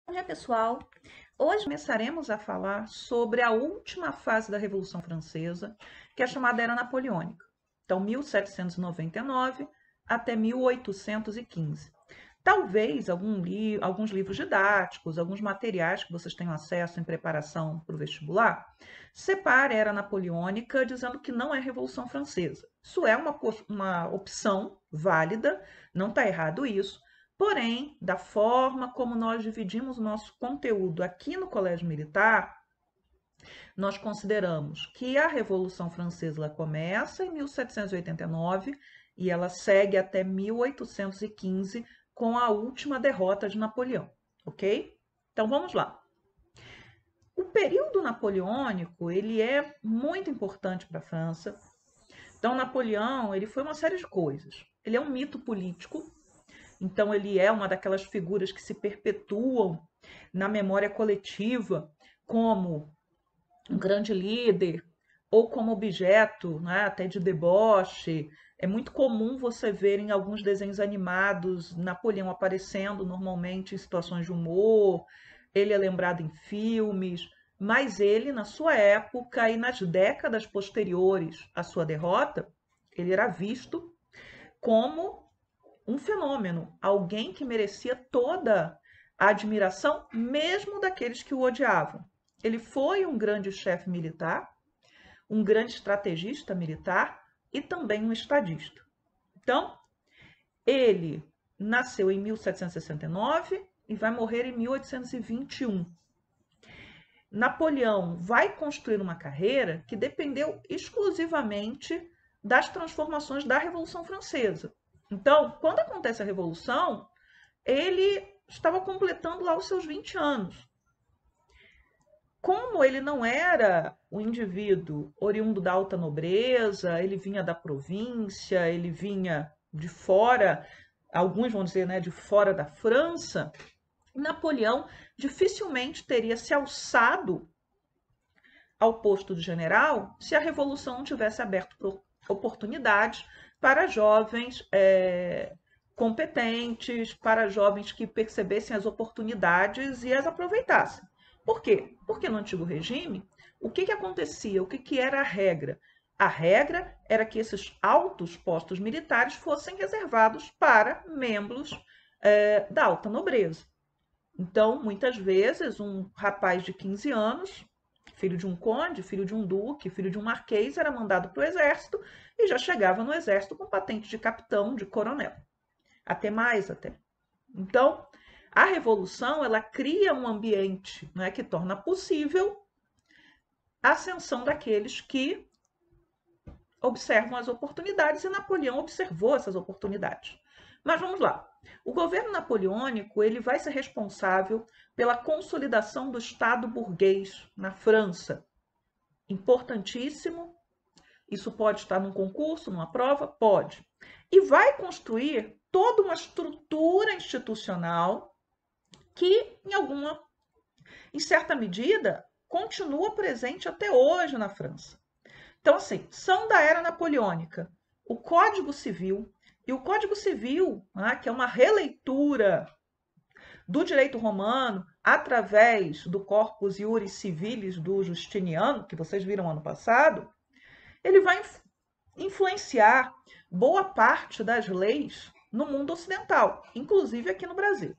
Bom dia, pessoal. Hoje começaremos a falar sobre a última fase da Revolução Francesa, que é chamada Era Napoleônica. Então, 1799 até 1815. Talvez alguns livros didáticos, alguns materiais que vocês tenham acesso em preparação para o vestibular, separe a Era Napoleônica dizendo que não é Revolução Francesa. Isso é uma opção válida, não está errado isso. Porém, da forma como nós dividimos o nosso conteúdo aqui no Colégio Militar, nós consideramos que a Revolução Francesa ela começa em 1789 e ela segue até 1815 com a última derrota de Napoleão, ok? Então vamos lá. O período napoleônico ele é muito importante para a França. Então Napoleão ele foi uma série de coisas. Ele é um mito político. Então, ele é uma daquelas figuras que se perpetuam na memória coletiva como um grande líder ou como objeto, né, até de deboche. É muito comum você ver em alguns desenhos animados Napoleão aparecendo normalmente em situações de humor, ele é lembrado em filmes, mas ele, na sua época e nas décadas posteriores à sua derrota, ele era visto como um fenômeno, alguém que merecia toda a admiração, mesmo daqueles que o odiavam. Ele foi um grande chefe militar, um grande estrategista militar e também um estadista. Então, ele nasceu em 1769 e vai morrer em 1821. Napoleão vai construir uma carreira que dependeu exclusivamente das transformações da Revolução Francesa. Então, quando acontece a Revolução, ele estava completando lá os seus 20 anos. Como ele não era um indivíduo oriundo da alta nobreza, ele vinha da província, ele vinha de fora, alguns vão dizer, né, de fora da França, Napoleão dificilmente teria se alçado ao posto de general se a Revolução não tivesse aberto oportunidades para jovens competentes, para jovens que percebessem as oportunidades e as aproveitassem. Por quê? Porque no antigo regime, o que acontecia? O que era a regra? A regra era que esses altos postos militares fossem reservados para membros da alta nobreza. Então, muitas vezes, um rapaz de 15 anos, filho de um conde, filho de um duque, filho de um marquês, era mandado para o exército e já chegava no exército com patente de capitão, de coronel. Até mais, até. Então, a revolução, ela cria um ambiente, né, que torna possível a ascensão daqueles que observam as oportunidades e Napoleão observou essas oportunidades. Mas vamos lá. O governo napoleônico ele vai ser responsável pela consolidação do Estado burguês na França. Importantíssimo. Isso pode estar num concurso, numa prova? Pode. E vai construir toda uma estrutura institucional que, em certa medida, continua presente até hoje na França. Então, assim, são da era napoleônica o Código Civil, e o Código Civil, né, que é uma releitura do direito romano através do Corpus Iuris Civilis do Justiniano, que vocês viram ano passado, ele vai influenciar boa parte das leis no mundo ocidental, inclusive aqui no Brasil.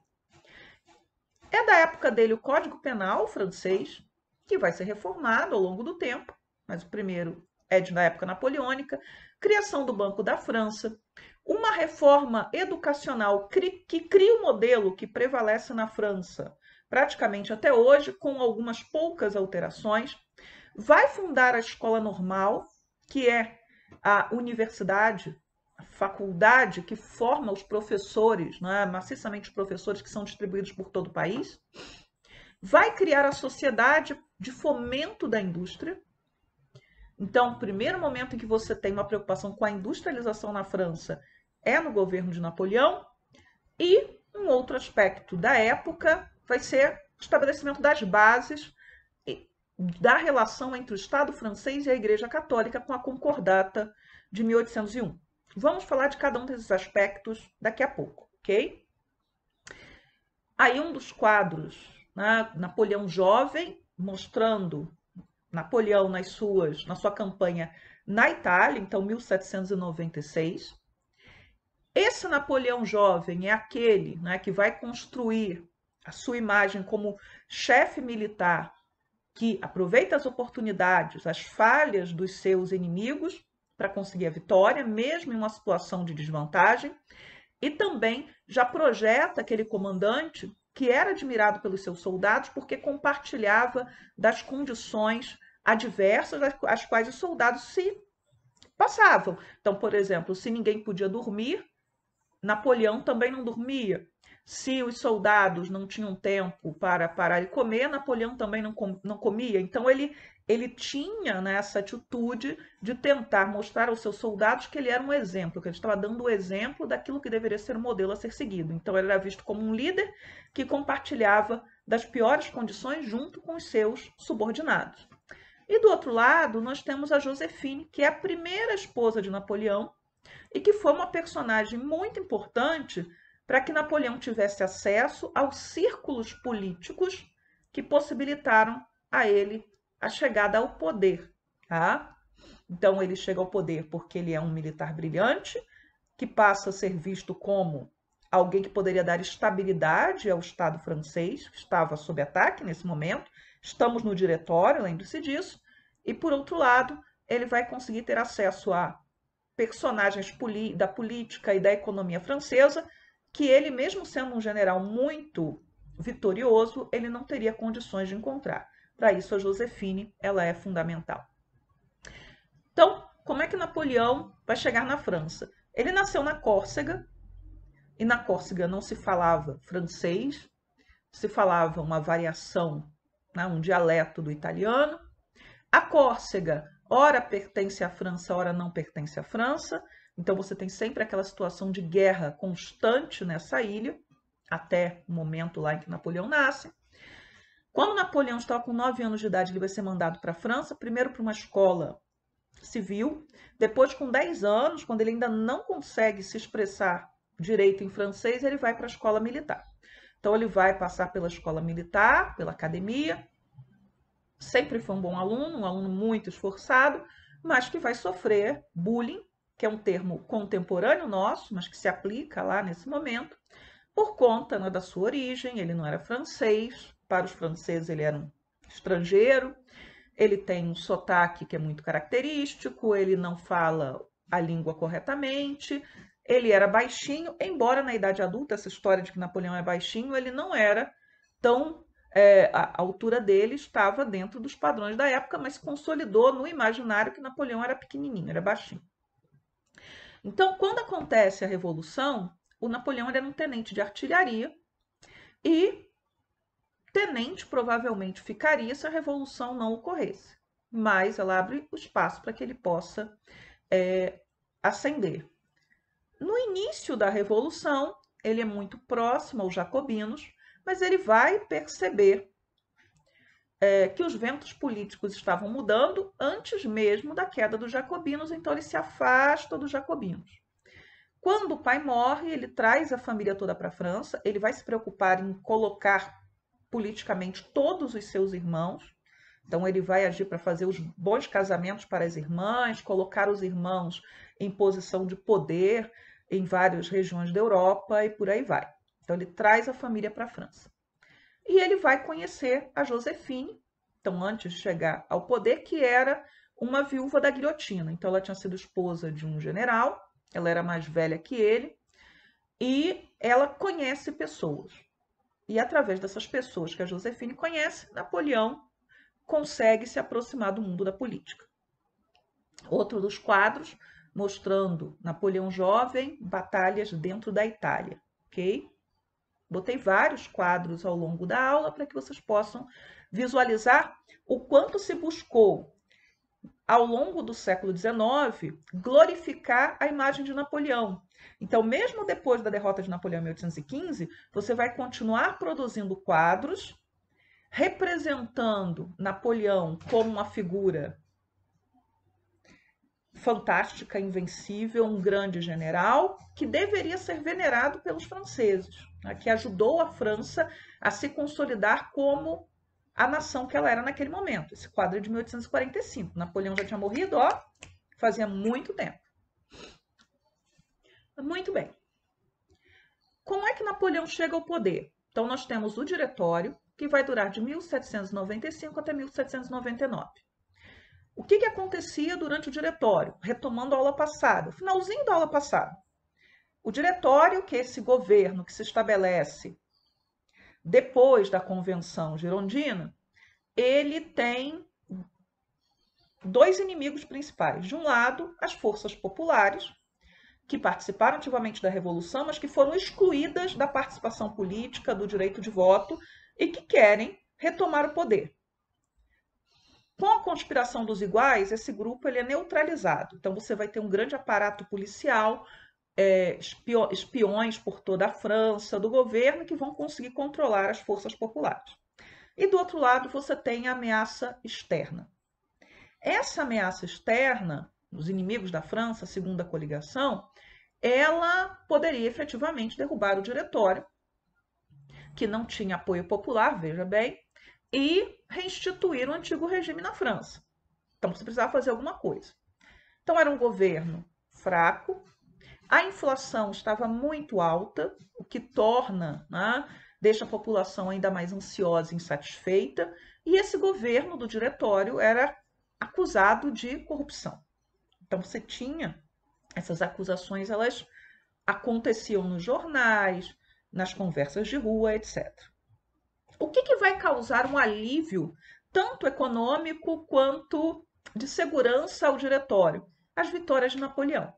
É da época dele o Código Penal francês, que vai ser reformado ao longo do tempo, mas o primeiro é da época napoleônica, criação do Banco da França, uma reforma educacional que cria o modelo que prevalece na França praticamente até hoje, com algumas poucas alterações, vai fundar a Escola Normal, que é a universidade, a faculdade que forma os professores, né, maciçamente os professores que são distribuídos por todo o país, vai criar a Sociedade de Fomento da Indústria. Então, o primeiro momento em que você tem uma preocupação com a industrialização na França é no governo de Napoleão. E um outro aspecto da época vai ser o estabelecimento das bases da relação entre o Estado francês e a Igreja Católica com a Concordata de 1801. Vamos falar de cada um desses aspectos daqui a pouco, ok? Aí um dos quadros né? Napoleão jovem, mostrando Napoleão na sua campanha na Itália, então 1796. Esse Napoleão jovem é aquele, né, que vai construir a sua imagem como chefe militar que aproveita as oportunidades, as falhas dos seus inimigos para conseguir a vitória, mesmo em uma situação de desvantagem, e também já projeta aquele comandante que era admirado pelos seus soldados porque compartilhava das condições adversas às quais os soldados se passavam. Então, por exemplo, se ninguém podia dormir, Napoleão também não dormia. Se os soldados não tinham tempo para parar e comer, Napoleão também não comia. Então, ele tinha, né, essa atitude de tentar mostrar aos seus soldados que ele era um exemplo, que ele estava dando o exemplo daquilo que deveria ser o modelo a ser seguido. Então, ele era visto como um líder que compartilhava das piores condições junto com os seus subordinados. E do outro lado, nós temos a Josefine, que é a primeira esposa de Napoleão, e que foi uma personagem muito importante para que Napoleão tivesse acesso aos círculos políticos que possibilitaram a ele a chegada ao poder. Tá? Então, ele chega ao poder porque ele é um militar brilhante, que passa a ser visto como alguém que poderia dar estabilidade ao Estado francês, que estava sob ataque nesse momento. Estamos no diretório, lembre-se disso. E, por outro lado, ele vai conseguir ter acesso a personagens da política e da economia francesa, que ele, mesmo sendo um general muito vitorioso, ele não teria condições de encontrar. Para isso, a Josefine ela é fundamental. Então, como é que Napoleão vai chegar na França? Ele nasceu na Córcega, e na Córcega não se falava francês, se falava uma variação, né, um dialeto do italiano. A Córcega, ora pertence à França, ora não pertence à França. Então você tem sempre aquela situação de guerra constante nessa ilha, até o momento lá em que Napoleão nasce. Quando Napoleão estava com 9 anos de idade, ele vai ser mandado para a França, primeiro para uma escola civil, depois com 10 anos, quando ele ainda não consegue se expressar direito em francês, ele vai para a escola militar. Então ele vai passar pela escola militar, pela academia, sempre foi um bom aluno, um aluno muito esforçado, mas que vai sofrer bullying, que é um termo contemporâneo nosso, mas que se aplica lá nesse momento, por conta, né, da sua origem. Ele não era francês, para os franceses ele era um estrangeiro, ele tem um sotaque que é muito característico, ele não fala a língua corretamente, ele era baixinho, embora na idade adulta, essa história de que Napoleão é baixinho, ele não era tão... a altura dele estava dentro dos padrões da época, mas consolidou no imaginário que Napoleão era pequenininho, era baixinho. Então, quando acontece a Revolução, o Napoleão era um tenente de artilharia e tenente provavelmente ficaria se a Revolução não ocorresse, mas ela abre o espaço para que ele possa ascender. No início da Revolução, ele é muito próximo aos jacobinos, mas ele vai perceber que os ventos políticos estavam mudando antes mesmo da queda dos jacobinos, então ele se afasta dos jacobinos. Quando o pai morre, ele traz a família toda para a França, ele vai se preocupar em colocar politicamente todos os seus irmãos, então ele vai agir para fazer os bons casamentos para as irmãs, colocar os irmãos em posição de poder em várias regiões da Europa e por aí vai. Então ele traz a família para a França. E ele vai conhecer a Josefine, então antes de chegar ao poder, que era uma viúva da guilhotina. Então ela tinha sido esposa de um general, ela era mais velha que ele, e ela conhece pessoas. E através dessas pessoas que a Josefine conhece, Napoleão consegue se aproximar do mundo da política. Outro dos quadros mostrando Napoleão jovem, batalhas dentro da Itália, ok? Botei vários quadros ao longo da aula para que vocês possam visualizar o quanto se buscou, ao longo do século XIX, glorificar a imagem de Napoleão. Então, mesmo depois da derrota de Napoleão em 1815, você vai continuar produzindo quadros representando Napoleão como uma figura fantástica, invencível, um grande general que deveria ser venerado pelos franceses, né, que ajudou a França a se consolidar como a nação que ela era naquele momento. Esse quadro é de 1845. Napoleão já tinha morrido, ó, fazia muito tempo. Muito bem. Como é que Napoleão chega ao poder? Então, nós temos o Diretório, que vai durar de 1795 até 1799. O que acontecia durante o Diretório? Retomando a aula passada, finalzinho da aula passada. O Diretório, que é esse governo que se estabelece depois da Convenção Girondina, ele tem dois inimigos principais. De um lado, as forças populares, que participaram ativamente da Revolução, mas que foram excluídas da participação política, do direito de voto, e que querem retomar o poder. Com a conspiração dos iguais, esse grupo ele é neutralizado. Então, você vai ter um grande aparato policial, espiões por toda a França, do governo, que vão conseguir controlar as forças populares. E do outro lado, você tem a ameaça externa. Essa ameaça externa, os inimigos da França, segundo a coligação, ela poderia efetivamente derrubar o Diretório, que não tinha apoio popular, veja bem, e reinstituir o antigo regime na França. Então, você precisava fazer alguma coisa. Então, era um governo fraco, a inflação estava muito alta, o que torna, né, deixa a população ainda mais ansiosa e insatisfeita, e esse governo do Diretório era acusado de corrupção. Então, você tinha essas acusações, elas aconteciam nos jornais, nas conversas de rua, etc. O que vai causar um alívio, tanto econômico quanto de segurança ao Diretório? As vitórias de Napoleão.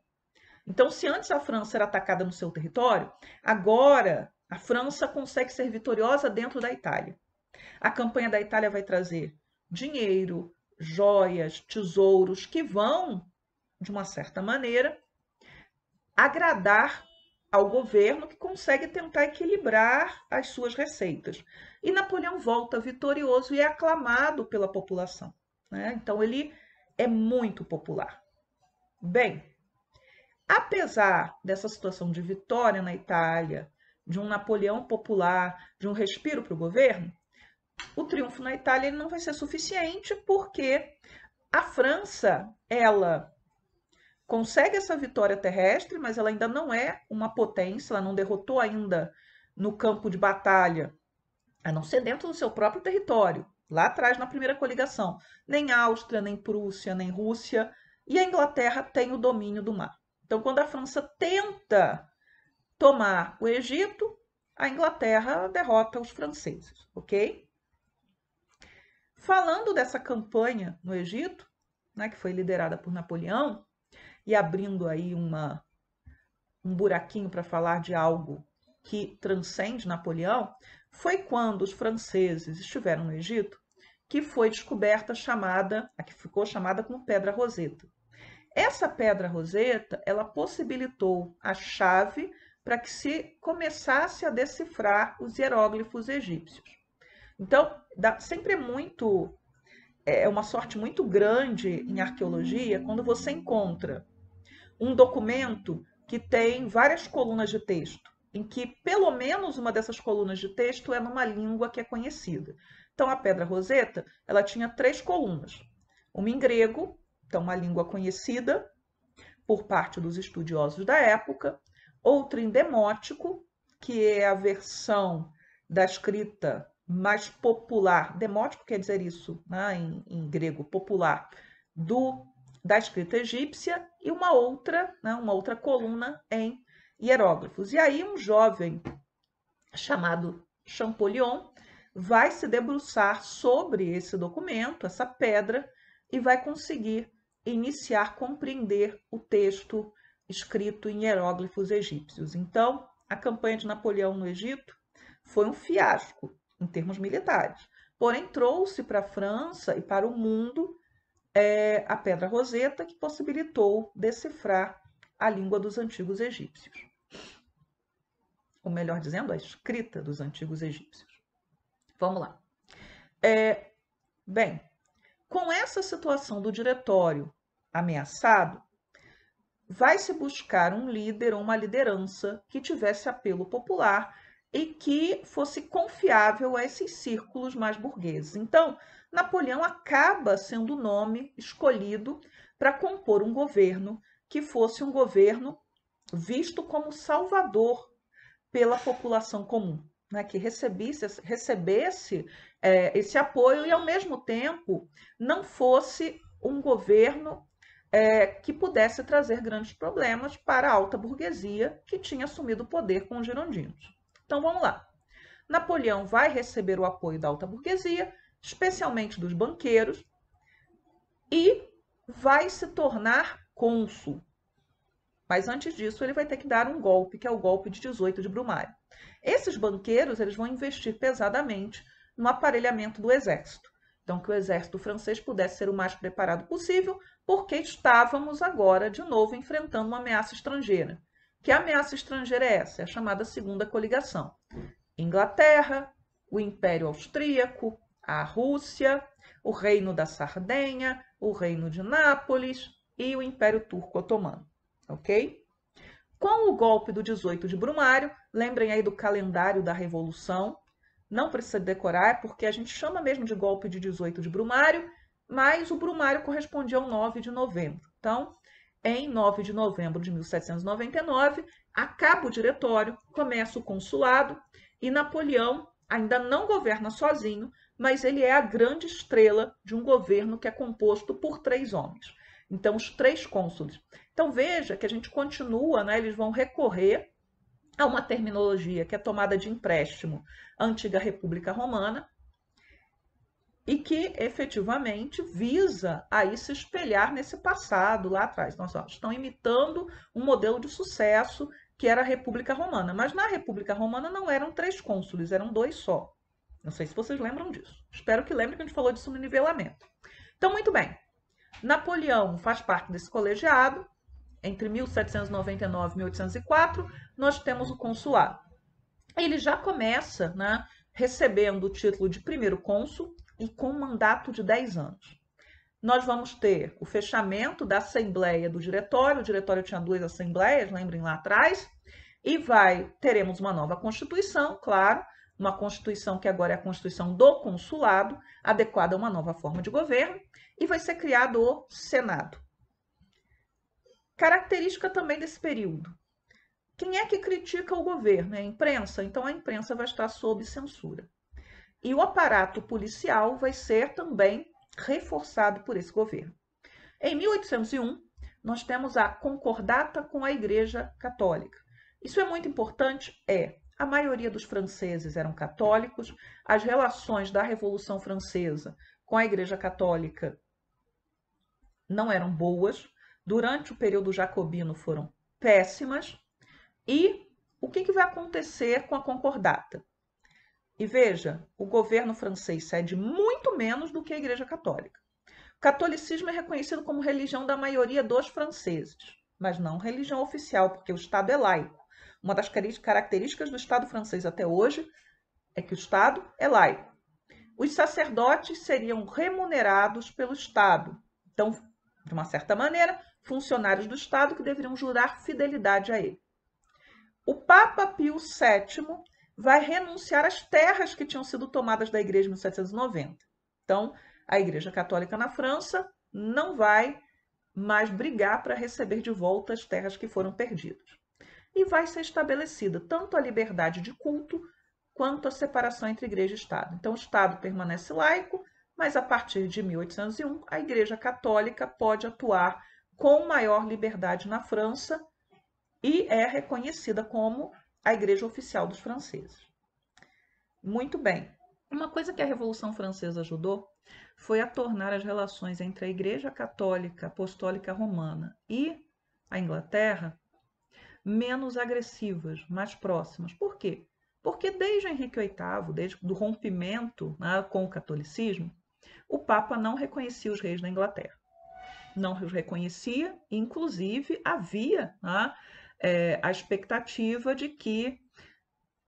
Então, se antes a França era atacada no seu território, agora a França consegue ser vitoriosa dentro da Itália. A campanha da Itália vai trazer dinheiro, joias, tesouros que vão, de uma certa maneira, agradar ao governo, que consegue tentar equilibrar as suas receitas. E Napoleão volta vitorioso e é aclamado pela população, né? Então ele é muito popular. Bem, apesar dessa situação de vitória na Itália, de um Napoleão popular, de um respiro para o governo, o triunfo na Itália ele não vai ser suficiente, porque a França, ela consegue essa vitória terrestre, mas ela ainda não é uma potência, ela não derrotou ainda no campo de batalha, a não ser dentro do seu próprio território, lá atrás na primeira coligação, nem Áustria, nem Prússia, nem Rússia, e a Inglaterra tem o domínio do mar. Então, quando a França tenta tomar o Egito, a Inglaterra derrota os franceses, ok? Falando dessa campanha no Egito, né, que foi liderada por Napoleão, e abrindo aí um buraquinho para falar de algo que transcende Napoleão, foi quando os franceses estiveram no Egito que foi descoberta a que ficou chamada como Pedra Roseta. Essa Pedra Roseta, ela possibilitou a chave para que se começasse a decifrar os hieróglifos egípcios. Então, sempre é uma sorte muito grande em arqueologia quando você encontra um documento que tem várias colunas de texto, em que pelo menos uma dessas colunas de texto é numa língua que é conhecida. Então, a Pedra Roseta, ela tinha 3 colunas. Uma em grego, então uma língua conhecida por parte dos estudiosos da época, outra em demótico, que é a versão da escrita mais popular, demótico quer dizer isso, né, em grego, popular, da escrita egípcia, e uma outra coluna em hieróglifos. E aí um jovem chamado Champollion vai se debruçar sobre esse documento, essa pedra, e vai conseguir iniciar, compreender o texto escrito em hieróglifos egípcios. Então, a campanha de Napoleão no Egito foi um fiasco em termos militares, porém trouxe para a França e para o mundo a Pedra Roseta, que possibilitou decifrar a língua dos antigos egípcios. Ou melhor dizendo, a escrita dos antigos egípcios. Vamos lá. Bem, com essa situação do Diretório ameaçado, vai se buscar um líder ou uma liderança que tivesse apelo popular e que fosse confiável a esses círculos mais burgueses. Então, Napoleão acaba sendo o nome escolhido para compor um governo que fosse um governo visto como salvador pela população comum, né, que recebesse esse apoio e, ao mesmo tempo, não fosse um governo que pudesse trazer grandes problemas para a alta burguesia que tinha assumido o poder com os girondinos. Então vamos lá. Napoleão vai receber o apoio da alta burguesia, especialmente dos banqueiros, e vai se tornar cônsul. Mas antes disso, ele vai ter que dar um golpe, que é o golpe de 18 de Brumário. Esses banqueiros eles vão investir pesadamente no aparelhamento do exército. Então, que o exército francês pudesse ser o mais preparado possível, porque estávamos agora, de novo, enfrentando uma ameaça estrangeira. Que ameaça estrangeira é essa? É a chamada Segunda Coligação. Inglaterra, o Império Austríaco, a Rússia, o Reino da Sardenha, o Reino de Nápoles e o Império Turco Otomano. Ok? Com o golpe do 18 de Brumário, lembrem aí do calendário da Revolução, não precisa decorar, é porque a gente chama mesmo de golpe de 18 de Brumário, mas o Brumário correspondia ao 9 de novembro. Então, em 9 de novembro de 1799, acaba o diretório, começa o consulado e Napoleão ainda não governa sozinho, mas ele é a grande estrela de um governo que é composto por 3 homens. Então, os 3 cônsules. Então, veja que a gente continua, né? Eles vão recorrer a uma terminologia que é tomada de empréstimo à antiga República Romana e que efetivamente visa aí se espelhar nesse passado lá atrás. Nossa, estão imitando um modelo de sucesso que era a República Romana. Mas na República Romana não eram 3 cônsules, eram 2 só. Não sei se vocês lembram disso. Espero que lembrem que a gente falou disso no nivelamento. Então, muito bem. Napoleão faz parte desse colegiado. Entre 1799 e 1804, nós temos o consulado. Ele já começa, né, recebendo o título de primeiro cônsul e com um mandato de 10 anos. Nós vamos ter o fechamento da Assembleia do Diretório. O Diretório tinha 2 assembleias, lembrem lá atrás. E teremos uma nova Constituição, claro, uma Constituição que agora é a Constituição do Consulado, adequada a uma nova forma de governo, e vai ser criado o Senado. Característica também desse período. Quem é que critica o governo? É a imprensa. Então, a imprensa vai estar sob censura. E o aparato policial vai ser também reforçado por esse governo. Em 1801, nós temos a concordata com a Igreja Católica. Isso é muito importante? A maioria dos franceses eram católicos, as relações da Revolução Francesa com a Igreja Católica não eram boas, durante o período jacobino foram péssimas, e o que vai acontecer com a concordata? E veja, o governo francês cede muito menos do que a Igreja Católica. O catolicismo é reconhecido como religião da maioria dos franceses, mas não religião oficial, porque o Estado é laico. Uma das características do Estado francês até hoje é que o Estado é laico. Os sacerdotes seriam remunerados pelo Estado. Então, de uma certa maneira, funcionários do Estado que deveriam jurar fidelidade a ele. O Papa Pio VII vai renunciar às terras que tinham sido tomadas da Igreja em 1790. Então, a Igreja Católica na França não vai mais brigar para receber de volta as terras que foram perdidas. E vai ser estabelecida tanto a liberdade de culto quanto a separação entre Igreja e Estado. Então, o Estado permanece laico, mas a partir de 1801, a Igreja Católica pode atuar com maior liberdade na França e é reconhecida como a Igreja Oficial dos franceses. Muito bem. Uma coisa que a Revolução Francesa ajudou foi a tornar as relações entre a Igreja Católica Apostólica Romana e a Inglaterra menos agressivas, mais próximas. Por quê? Porque desde Henrique VIII, desde o rompimento, né, com o catolicismo, o Papa não reconhecia os reis da Inglaterra. Não os reconhecia, inclusive havia, né, a expectativa de que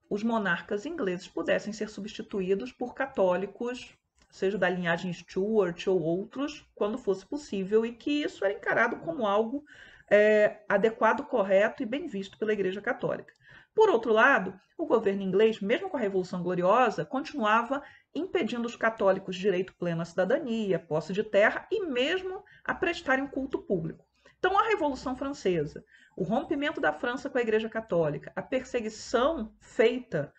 os monarcas ingleses pudessem ser substituídos por católicos seja da linhagem Stuart ou outros, quando fosse possível, e que isso era encarado como algo adequado, correto e bem visto pela Igreja Católica. Por outro lado, o governo inglês, mesmo com a Revolução Gloriosa, continuava impedindo os católicos direito pleno à cidadania, posse de terra e mesmo a prestarem um culto público. Então, a Revolução Francesa, o rompimento da França com a Igreja Católica, a perseguição feita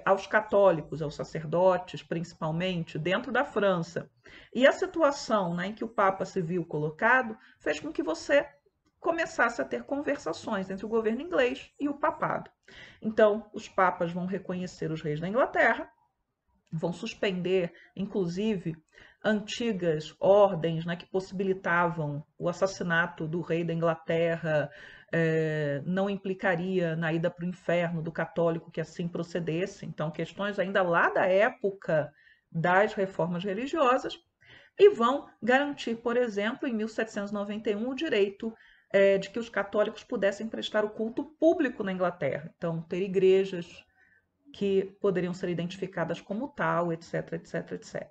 aos católicos, aos sacerdotes, principalmente, dentro da França, e a situação, né, em que o Papa se viu colocado, fez com que você começasse a ter conversações entre o governo inglês e o papado. Então, os papas vão reconhecer os reis da Inglaterra, vão suspender, inclusive, antigas ordens, né, que possibilitavam o assassinato do rei da Inglaterra, não implicaria na ida para o inferno do católico que assim procedesse. Então, questões ainda lá da época das reformas religiosas, e vão garantir, por exemplo, em 1791, o direito de que os católicos pudessem prestar o culto público na Inglaterra. Então, ter igrejas que poderiam ser identificadas como tal, etc, etc, etc.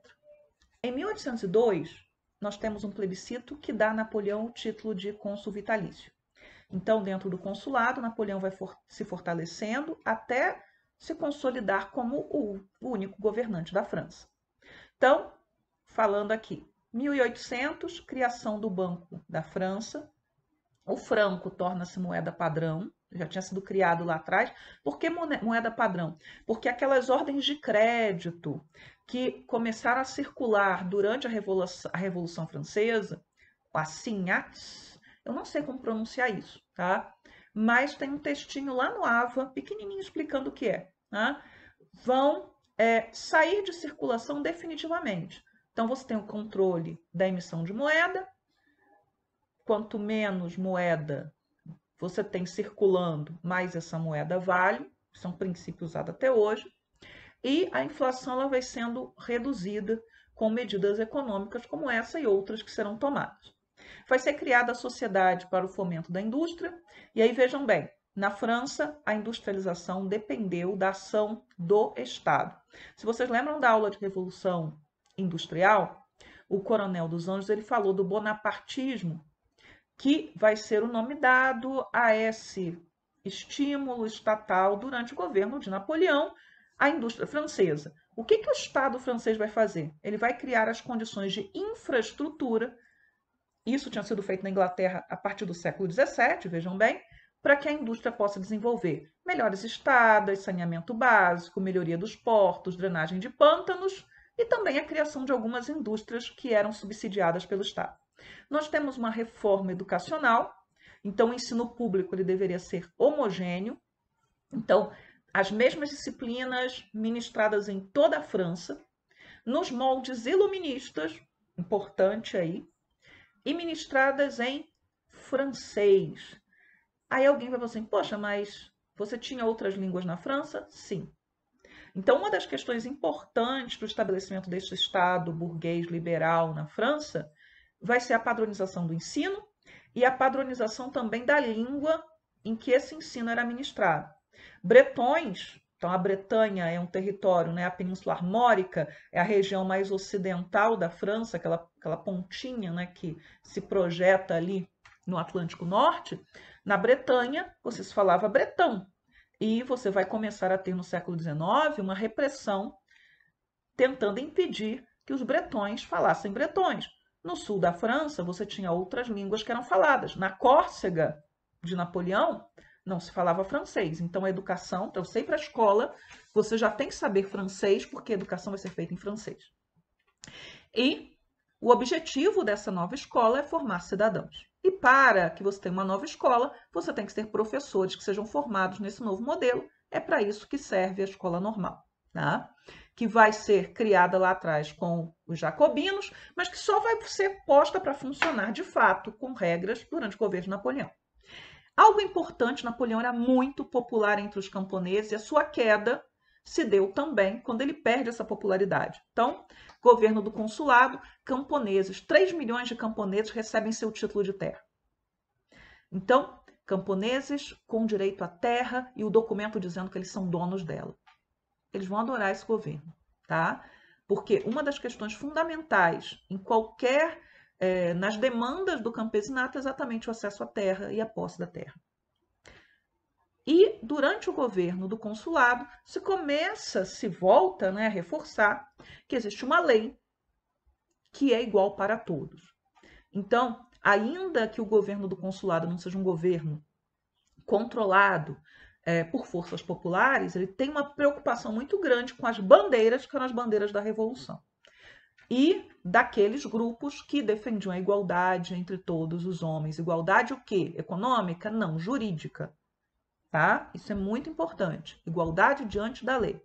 Em 1802, nós temos um plebiscito que dá a Napoleão o título de cônsul vitalício. Então, dentro do consulado, Napoleão vai se fortalecendo até se consolidar como o único governante da França. Então, falando aqui, 1800, criação do Banco da França, o franco torna-se moeda padrão, já tinha sido criado lá atrás. Por que moeda padrão? Porque aquelas ordens de crédito que começaram a circular durante a Revolução Francesa, a assignats, eu não sei como pronunciar isso, tá? Mas tem um textinho lá no AVA, pequenininho, explicando o que é. Tá? Vão sair de circulação definitivamente. Então, você tem o controle da emissão de moeda. Quanto menos moeda você tem circulando, mais essa moeda vale. Isso é um princípio usado até hoje. E a inflação ela vai sendo reduzida com medidas econômicas como essa e outras que serão tomadas. Vai ser criada a Sociedade para o Fomento da Indústria. E aí vejam bem, na França, a industrialização dependeu da ação do Estado. Se vocês lembram da aula de Revolução Industrial, o Coronel dos Anjos ele falou do bonapartismo, que vai ser o nome dado a esse estímulo estatal durante o governo de Napoleão à indústria francesa. O que o Estado francês vai fazer? Ele vai criar as condições de infraestrutura, isso tinha sido feito na Inglaterra a partir do século XVII, vejam bem, para que a indústria possa desenvolver melhores estradas, saneamento básico, melhoria dos portos, drenagem de pântanos e também a criação de algumas indústrias que eram subsidiadas pelo Estado. Nós temos uma reforma educacional, então o ensino público ele deveria ser homogêneo. Então, as mesmas disciplinas ministradas em toda a França, nos moldes iluministas, importante aí, e ministradas em francês. Aí alguém vai falar assim, poxa, mas você tinha outras línguas na França? Sim. Então, uma das questões importantes para o estabelecimento desse Estado burguês liberal na França vai ser a padronização do ensino e a padronização também da língua em que esse ensino era ministrado. Bretões, então a Bretanha é um território, né, a Península Armórica é a região mais ocidental da França, aquela pontinha, né, que se projeta ali no Atlântico Norte. Na Bretanha, você se falava bretão. E você vai começar a ter no século XIX uma repressão tentando impedir que os bretões falassem bretões. No sul da França, você tinha outras línguas que eram faladas. Na Córcega de Napoleão, não se falava francês. Então, a educação, para você ir para a escola, você já tem que saber francês, porque a educação vai ser feita em francês. E o objetivo dessa nova escola é formar cidadãos. E para que você tenha uma nova escola, você tem que ter professores que sejam formados nesse novo modelo. É para isso que serve a escola normal, tá? Que vai ser criada lá atrás com os jacobinos, mas que só vai ser posta para funcionar de fato com regras durante o governo de Napoleão. Algo importante, Napoleão era muito popular entre os camponeses e a sua queda se deu também quando ele perde essa popularidade. Então, governo do consulado, camponeses, 3 milhões de camponeses recebem seu título de terra. Então, camponeses com direito à terra e o documento dizendo que eles são donos dela. Eles vão adorar esse governo, tá? Porque uma das questões fundamentais em qualquer, nas demandas do campesinato é exatamente o acesso à terra e a posse da terra. E durante o governo do consulado se volta, né, a reforçar que existe uma lei que é igual para todos. Então, ainda que o governo do consulado não seja um governo controlado por forças populares, ele tem uma preocupação muito grande com as bandeiras, que eram as bandeiras da Revolução. E daqueles grupos que defendiam a igualdade entre todos os homens. Igualdade o quê? Econômica? Não, jurídica. Tá? Isso é muito importante. Igualdade diante da lei.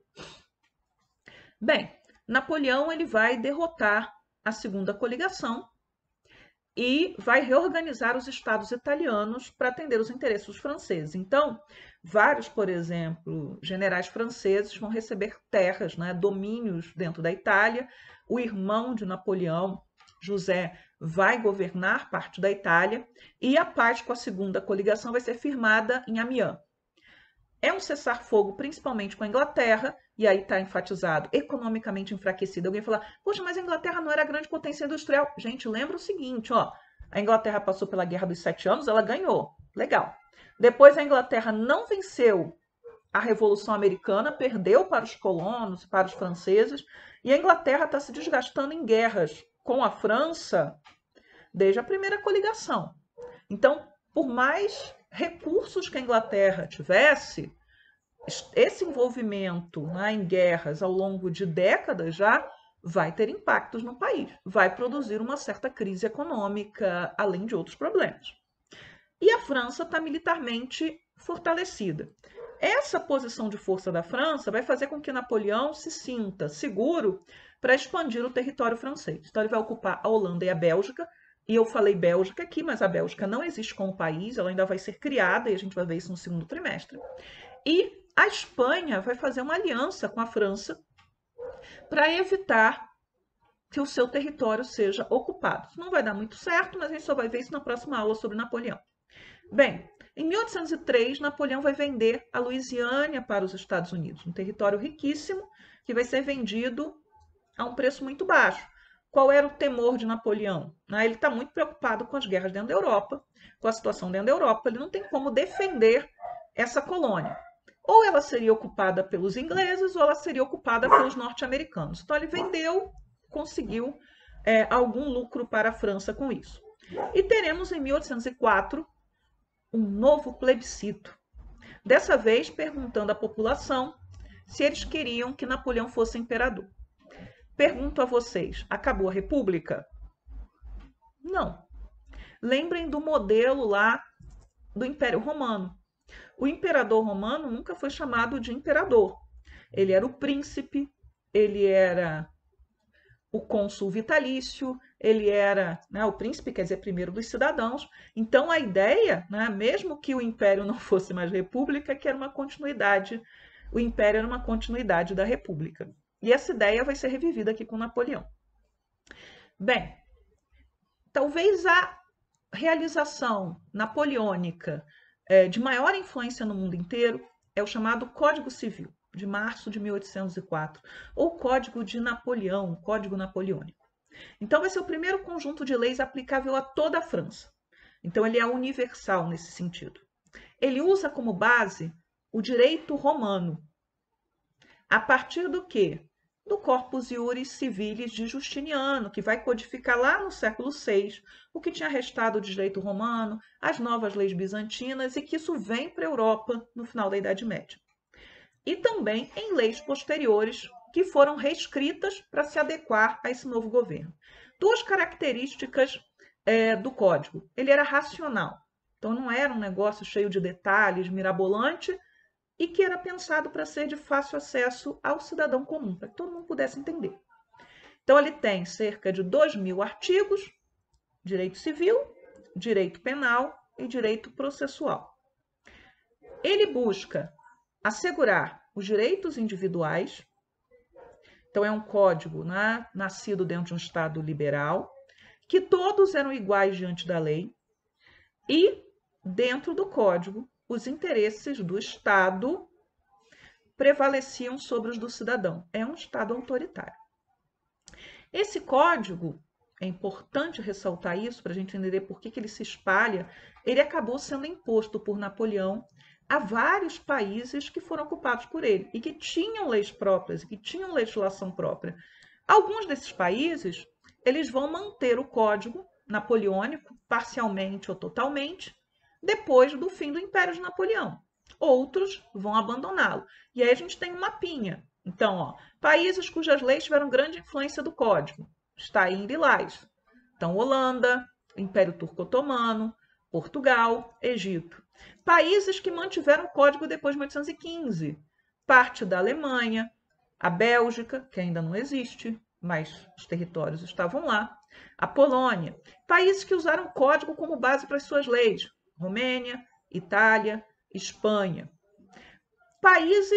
Bem, Napoleão ele vai derrotar a segunda coligação e vai reorganizar os estados italianos para atender os interesses dos franceses. Então, vários, por exemplo, generais franceses vão receber terras, né, domínios dentro da Itália. O irmão de Napoleão, José, vai governar parte da Itália e a paz com a segunda coligação vai ser firmada em Amiens. É um cessar-fogo principalmente com a Inglaterra, e aí está enfatizado, economicamente enfraquecida. Alguém fala, poxa, mas a Inglaterra não era grande potência industrial. Gente, lembra o seguinte, ó, a Inglaterra passou pela Guerra dos 7 Anos, ela ganhou, legal. Depois a Inglaterra não venceu a Revolução Americana, perdeu para os colonos, para os franceses, e a Inglaterra está se desgastando em guerras com a França desde a primeira coligação. Então, por mais recursos que a Inglaterra tivesse, esse envolvimento, né, em guerras ao longo de décadas já vai ter impactos no país, vai produzir uma certa crise econômica, além de outros problemas. E a França está militarmente fortalecida. Essa posição de força da França vai fazer com que Napoleão se sinta seguro para expandir o território francês. Então ele vai ocupar a Holanda e a Bélgica, e eu falei Bélgica aqui, mas a Bélgica não existe como país, ela ainda vai ser criada, e a gente vai ver isso no segundo trimestre. E a Espanha vai fazer uma aliança com a França para evitar que o seu território seja ocupado. Isso não vai dar muito certo, mas a gente só vai ver isso na próxima aula sobre Napoleão. Bem, em 1803, Napoleão vai vender a Louisiana para os Estados Unidos, um território riquíssimo que vai ser vendido a um preço muito baixo. Qual era o temor de Napoleão? Ele está muito preocupado com as guerras dentro da Europa, com a situação dentro da Europa. Ele não tem como defender essa colônia. Ou ela seria ocupada pelos ingleses ou ela seria ocupada pelos norte-americanos. Então ele vendeu, conseguiu algum lucro para a França com isso. E teremos em 1804 um novo plebiscito. Dessa vez perguntando à população se eles queriam que Napoleão fosse imperador. Pergunto a vocês, acabou a República? Não. Lembrem do modelo lá do Império Romano. O imperador romano nunca foi chamado de imperador. Ele era o príncipe, ele era o cônsul vitalício, ele era, né, o príncipe, quer dizer, primeiro dos cidadãos. Então a ideia, né, mesmo que o império não fosse mais república, que era uma continuidade, o império era uma continuidade da república. E essa ideia vai ser revivida aqui com Napoleão. Bem, talvez a realização napoleônica de maior influência no mundo inteiro é o chamado Código Civil, de março de 1804, ou Código de Napoleão, Código Napoleônico. Então vai ser o primeiro conjunto de leis aplicável a toda a França. Então ele é universal nesse sentido. Ele usa como base o direito romano. A partir do quê? Do Corpus Iuris Civilis de Justiniano, que vai codificar lá no século VI o que tinha restado de direito romano, as novas leis bizantinas, e que isso vem para a Europa no final da Idade Média. E também em leis posteriores que foram reescritas para se adequar a esse novo governo. Duas características do código. Ele era racional, então não era um negócio cheio de detalhes, mirabolante, e que era pensado para ser de fácil acesso ao cidadão comum, para que todo mundo pudesse entender. Então, ele tem cerca de 2.000 artigos, direito civil, direito penal e direito processual. Ele busca assegurar os direitos individuais, então é um código, né, nascido dentro de um Estado liberal, que todos eram iguais diante da lei, e dentro do código os interesses do Estado prevaleciam sobre os do cidadão. É um Estado autoritário. Esse código, é importante ressaltar isso para a gente entender por que ele se espalha, ele acabou sendo imposto por Napoleão a vários países que foram ocupados por ele e que tinham leis próprias e que tinham legislação própria. Alguns desses países, eles vão manter o código napoleônico, parcialmente ou totalmente, depois do fim do Império de Napoleão. Outros vão abandoná-lo. E aí a gente tem um mapinha. Então, ó, países cujas leis tiveram grande influência do código. Está aí em lilás. Então, Holanda, Império Turco-Otomano, Portugal, Egito. Países que mantiveram o código depois de 1815. Parte da Alemanha, a Bélgica, que ainda não existe, mas os territórios estavam lá. A Polônia. Países que usaram o código como base para as suas leis. Romênia, Itália, Espanha. País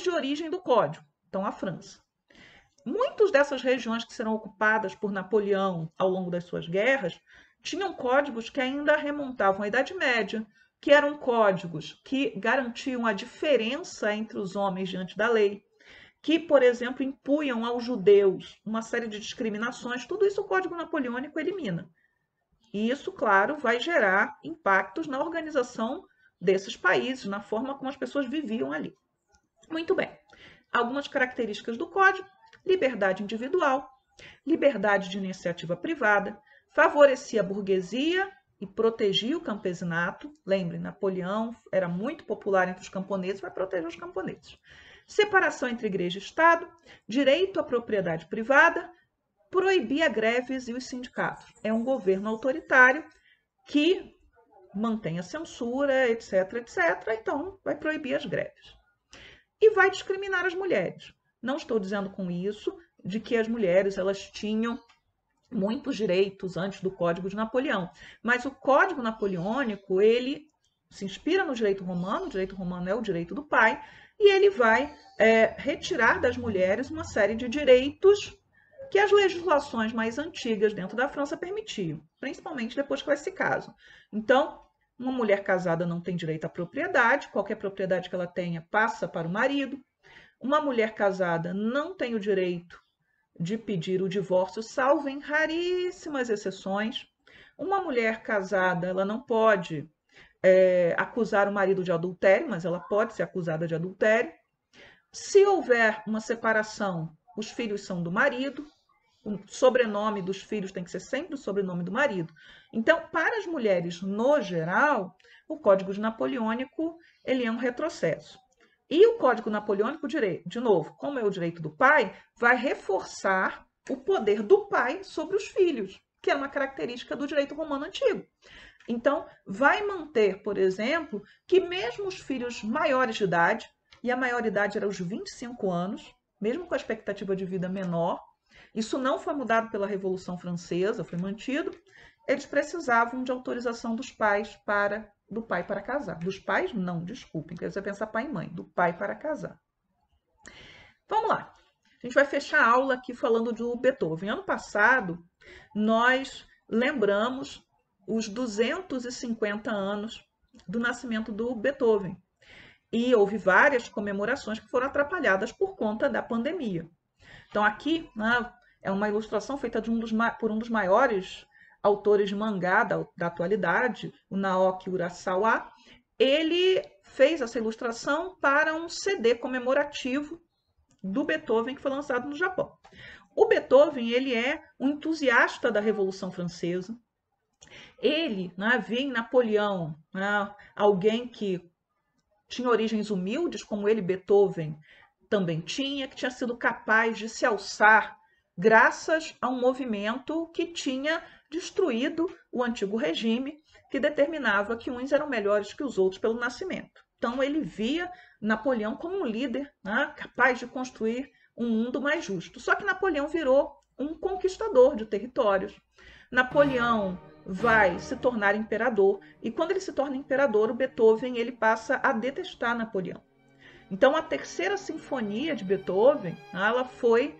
de origem do código. Então, a França. Muitas dessas regiões que serão ocupadas por Napoleão ao longo das suas guerras tinham códigos que ainda remontavam à Idade Média, que eram códigos que garantiam a diferença entre os homens diante da lei, que, por exemplo, impunham aos judeus uma série de discriminações. Tudo isso o Código Napoleônico elimina. E isso, claro, vai gerar impactos na organização desses países, na forma como as pessoas viviam ali. Muito bem. Algumas características do código: liberdade individual, liberdade de iniciativa privada, favorecia a burguesia e protegia o campesinato. Lembre, Napoleão era muito popular entre os camponeses, vai proteger os camponeses. Separação entre igreja e Estado, direito à propriedade privada, proibia greves e os sindicatos. É um governo autoritário que mantém a censura, etc, etc. Então, vai proibir as greves. E vai discriminar as mulheres. Não estou dizendo com isso de que as mulheres elas tinham muitos direitos antes do Código de Napoleão, mas o Código Napoleônico ele se inspira no direito romano. O direito romano é o direito do pai, e ele vai retirar das mulheres uma série de direitos que as legislações mais antigas dentro da França permitiam, principalmente depois que elas se casam. Então, uma mulher casada não tem direito à propriedade, qualquer propriedade que ela tenha passa para o marido. Uma mulher casada não tem o direito de pedir o divórcio, salvo em raríssimas exceções. Uma mulher casada, ela não pode acusar o marido de adultério, mas ela pode ser acusada de adultério. Se houver uma separação, os filhos são do marido. O sobrenome dos filhos tem que ser sempre o sobrenome do marido. Então, para as mulheres, no geral, o Código Napoleônico ele é um retrocesso. E o Código Napoleônico, de novo, como é o direito do pai, vai reforçar o poder do pai sobre os filhos, que é uma característica do direito romano antigo. Então, vai manter, por exemplo, que mesmo os filhos maiores de idade, e a maioridade era os 25 anos, mesmo com a expectativa de vida menor, isso não foi mudado pela Revolução Francesa, foi mantido, eles precisavam de autorização dos pais do pai para casar. Dos pais, não, desculpem, quer dizer, pensar pai e mãe, do pai para casar. Vamos lá. A gente vai fechar a aula aqui falando do Beethoven. Ano passado, nós lembramos os 250 anos do nascimento do Beethoven. E houve várias comemorações que foram atrapalhadas por conta da pandemia. Então, aqui, né, é uma ilustração feita por um dos maiores autores de mangá da atualidade, o Naoki Urasawa. Ele fez essa ilustração para um CD comemorativo do Beethoven que foi lançado no Japão. O Beethoven ele é um entusiasta da Revolução Francesa. Ele, né, via em Napoleão, né, alguém que tinha origens humildes, como ele, Beethoven, também tinha, que tinha sido capaz de se alçar graças a um movimento que tinha destruído o antigo regime, que determinava que uns eram melhores que os outros pelo nascimento. Então, ele via Napoleão como um líder, né, capaz de construir um mundo mais justo. Só que Napoleão virou um conquistador de territórios. Napoleão vai se tornar imperador, e quando ele se torna imperador, o Beethoven ele passa a detestar Napoleão. Então, a terceira sinfonia de Beethoven, ela foi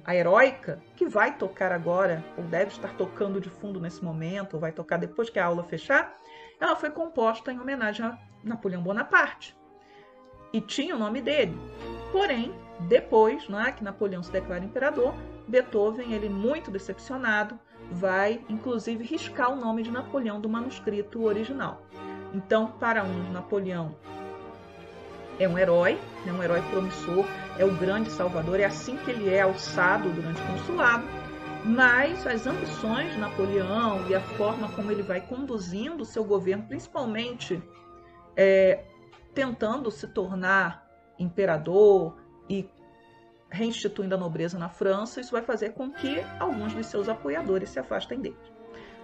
a heróica, que vai tocar agora, ou deve estar tocando de fundo nesse momento, ou vai tocar depois que a aula fechar, ela foi composta em homenagem a Napoleão Bonaparte. E tinha o nome dele. Porém, Depois, né, que Napoleão se declara imperador, Beethoven, ele muito decepcionado, vai inclusive riscar o nome de Napoleão do manuscrito original. Então, para uns, Napoleão é um herói promissor, é o grande salvador, é assim que ele é alçado durante o consulado, mas as ambições de Napoleão e a forma como ele vai conduzindo o seu governo, principalmente tentando se tornar imperador e reinstituindo a nobreza na França, isso vai fazer com que alguns de seus apoiadores se afastem dele.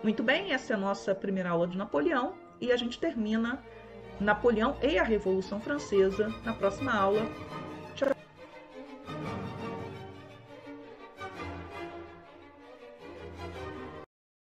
Muito bem, essa é a nossa primeira aula de Napoleão e a gente termina Napoleão e a Revolução Francesa na próxima aula.